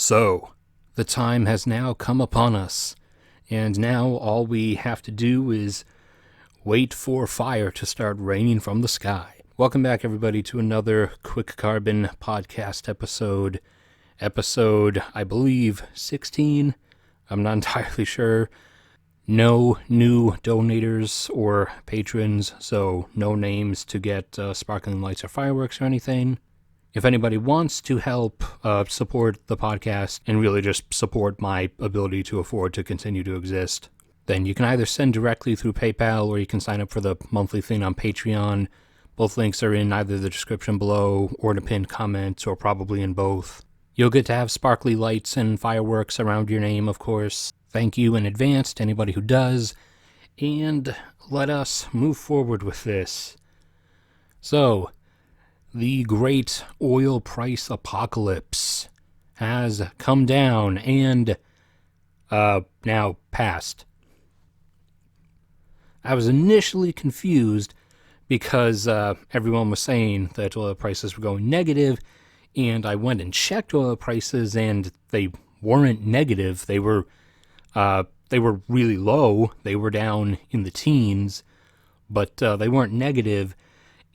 So, the time has now come upon us, and now all we have to do is wait for fire to start raining from the sky. Welcome back, everybody, to another Quick Carbon podcast episode, I believe, 16. I'm not entirely sure. No new donators or patrons, so no names to get sparkling lights or fireworks or anything. If anybody wants to help support the podcast and really just support my ability to afford to continue to exist, then you can either send directly through PayPal or you can sign up for the monthly thing on Patreon. Both links are in either the description below or in a pinned comment, or probably in both. You'll get to have sparkly lights and fireworks around your name, of course. Thank you in advance to anybody who does. And let us move forward with this. So, the great oil price apocalypse has come down and now passed. I was initially confused because everyone was saying that oil prices were going negative, and I went and checked oil prices, and they weren't negative. They were really low. They were down in the teens, but they weren't negative.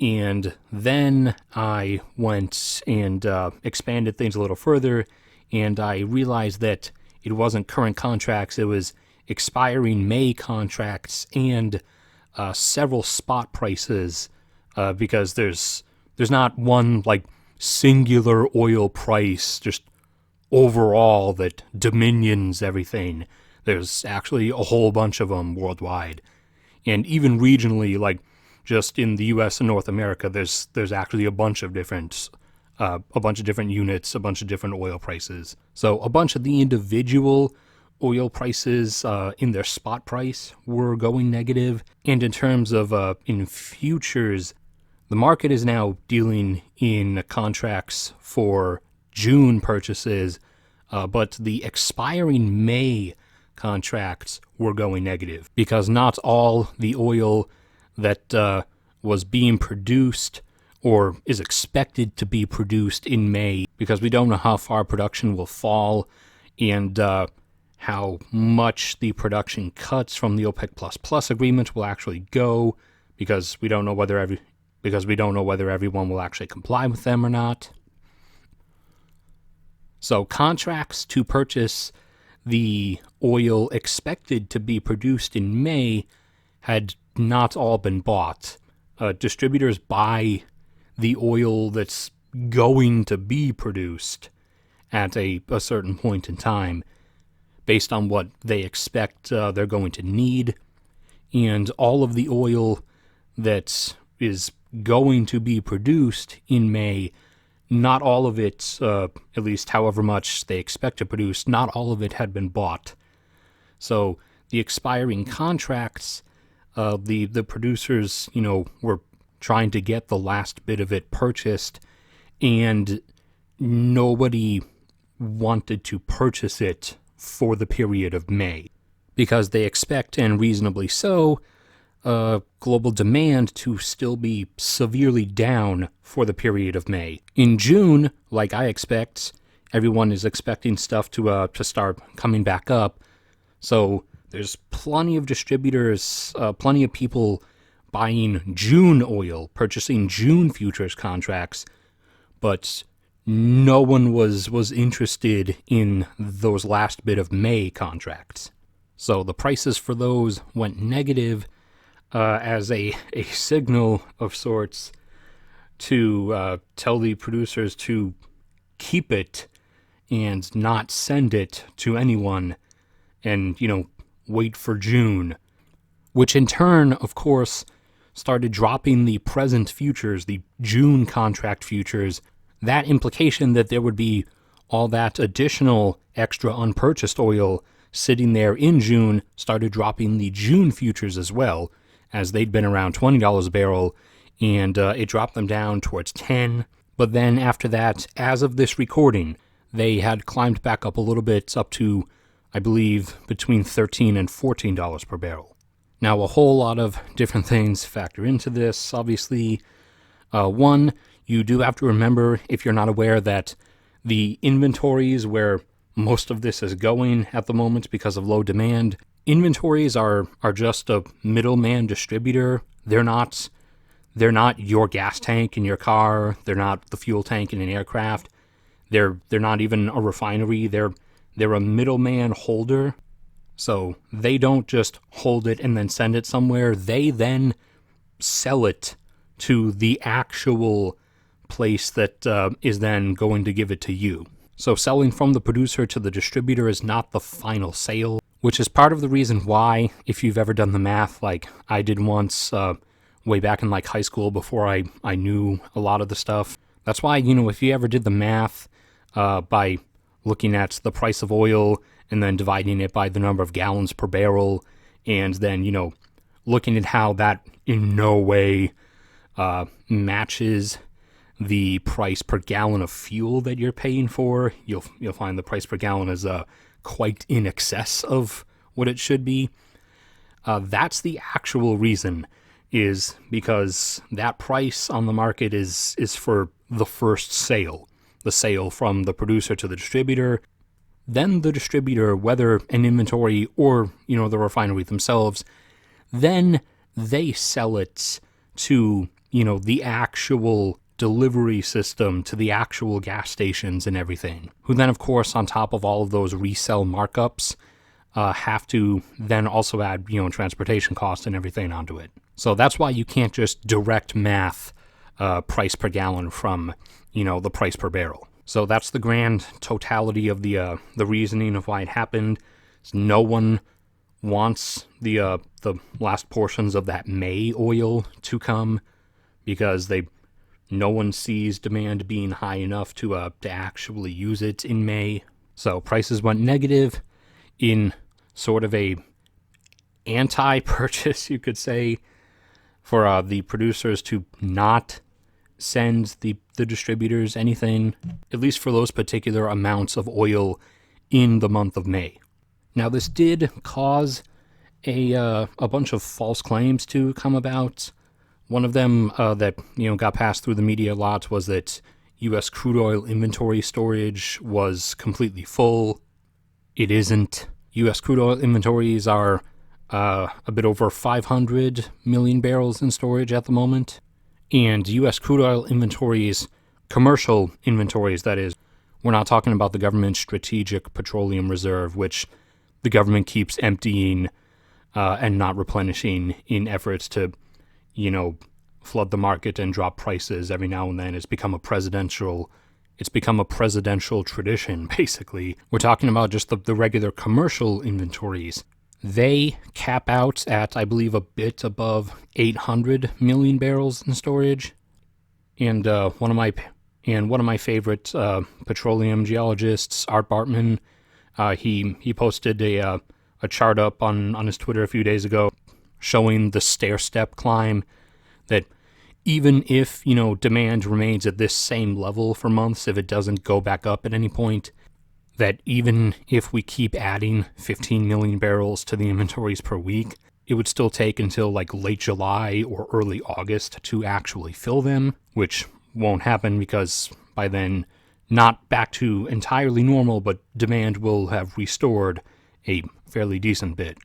And then I went and expanded things a little further, and I realized that it wasn't current contracts, it was expiring May contracts and several spot prices, because there's not one like singular oil price just overall that dominions everything. There's actually a whole bunch of them worldwide, and even regionally, like just in the U.S. and North America, there's actually a bunch of different units, a bunch of different oil prices. So a bunch of the individual oil prices in their spot price were going negative. And in terms of in futures, the market is now dealing in contracts for June purchases, but the expiring May contracts were going negative because not all the oil that was being produced or is expected to be produced in May, because we don't know how far production will fall and how much the production cuts from the OPEC++ agreement will actually go, because we don't know whether everyone will actually comply with them or not. So contracts to purchase the oil expected to be produced in May had not all been bought. Distributors buy the oil that's going to be produced at a certain point in time based on what they expect they're going to need. And all of the oil that is going to be produced in May, not all of it, at least however much they expect to produce, not all of it had been bought. So the expiring contracts, the producers, were trying to get the last bit of it purchased, and nobody wanted to purchase it for the period of May, because they expect, and reasonably so, global demand to still be severely down for the period of May. In June, like I expect, everyone is expecting stuff to start coming back up, so there's plenty of distributors, plenty of people buying June oil, purchasing June futures contracts, but no one was interested in those last bit of May contracts. So the prices for those went negative as a signal of sorts to tell the producers to keep it and not send it to anyone and, wait for June, which in turn, of course, started dropping the present futures, the June contract futures. That implication that there would be all that additional extra unpurchased oil sitting there in June started dropping the June futures as well, as they'd been around $20 a barrel, and it dropped them down towards $10. But then after that, as of this recording, they had climbed back up a little bit, up to, I believe, between $13 and $14 per barrel. Now, a whole lot of different things factor into this. Obviously, one, you do have to remember, if you're not aware, that the inventories where most of this is going at the moment because of low demand. Inventories are just a middleman distributor. They're not your gas tank in your car. They're not the fuel tank in an aircraft. They're not even a refinery. They're a middleman holder. So they don't just hold it and then send it somewhere. They then sell it to the actual place that is then going to give it to you. So selling from the producer to the distributor is not the final sale, which is part of the reason why, if you've ever done the math like I did once way back in like high school before I knew a lot of the stuff, that's why, if you ever did the math by looking at the price of oil and then dividing it by the number of gallons per barrel, and then, looking at how that in no way matches the price per gallon of fuel that you're paying for, you'll find the price per gallon is quite in excess of what it should be. That's the actual reason, is because that price on the market is for the first sale, the sale from the producer to the distributor. Then the distributor, whether an inventory or, the refinery themselves, then they sell it to, the actual delivery system, to the actual gas stations and everything, who then, of course, on top of all of those resell markups, have to then also add, transportation costs and everything onto it. So that's why you can't just direct math price per gallon from, the price per barrel. So that's the grand totality of the reasoning of why it happened. No one wants the last portions of that May oil to come, because no one sees demand being high enough to actually use it in May. So prices went negative in sort of a anti-purchase, you could say, for the producers to not send the distributors anything, at least for those particular amounts of oil in the month of May. Now, this did cause a bunch of false claims to come about. One of them that got passed through the media a lot was that U.S. crude oil inventory storage was completely full. It isn't. U.S. crude oil inventories are a bit over 500 million barrels in storage at the moment. And U.S. crude oil inventories, commercial inventories, that is, we're not talking about the government's strategic petroleum reserve, which the government keeps emptying and not replenishing in efforts to, flood the market and drop prices every now and then. It's become a presidential tradition, basically. We're talking about just the regular commercial inventories. They cap out at, I believe, a bit above 800 million barrels in storage. And one of my favorite petroleum geologists, Art Bartman, he posted a chart up on his Twitter a few days ago showing the stair-step climb, that even if, demand remains at this same level for months, if it doesn't go back up at any point, that even if we keep adding 15 million barrels to the inventories per week, it would still take until like late July or early August to actually fill them, which won't happen because by then, not back to entirely normal, but demand will have restored a fairly decent bit.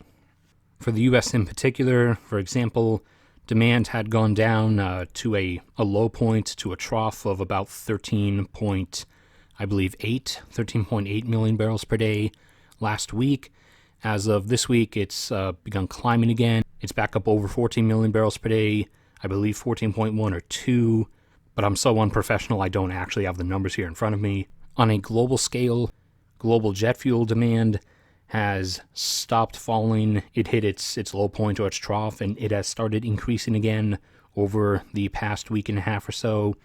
For the U.S. in particular, for example, demand had gone down to a low point, to a trough of about 13.8 million barrels per day last week. As of this week, it's begun climbing again. It's back up over 14 million barrels per day, I believe 14.1 or 2, but I'm so unprofessional I don't actually have the numbers here in front of me. On a global scale, global jet fuel demand has stopped falling. It hit its low point or its trough, and it has started increasing again over the past week and a half or so.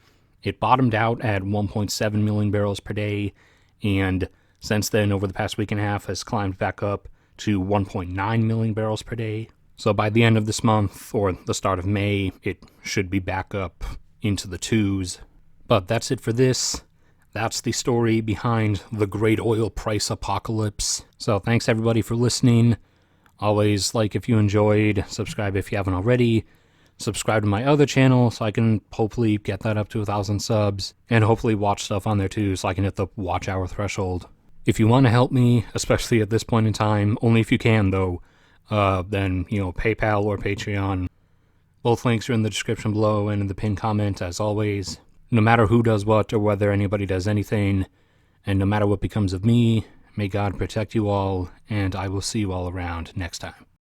It bottomed out at 1.7 million barrels per day, and since then, over the past week and a half, has climbed back up to 1.9 million barrels per day. So by the end of this month, or the start of May, it should be back up into the twos. But that's it for this. That's the story behind the great oil price apocalypse. So thanks everybody for listening. Always like if you enjoyed, subscribe if you haven't already. Subscribe to my other channel so I can hopefully get that up to 1,000 subs. And hopefully watch stuff on there too so I can hit the watch hour threshold. If you want to help me, especially at this point in time, only if you can though, then, PayPal or Patreon. Both links are in the description below and in the pinned comment, as always. No matter who does what or whether anybody does anything, and no matter what becomes of me, may God protect you all, and I will see you all around next time.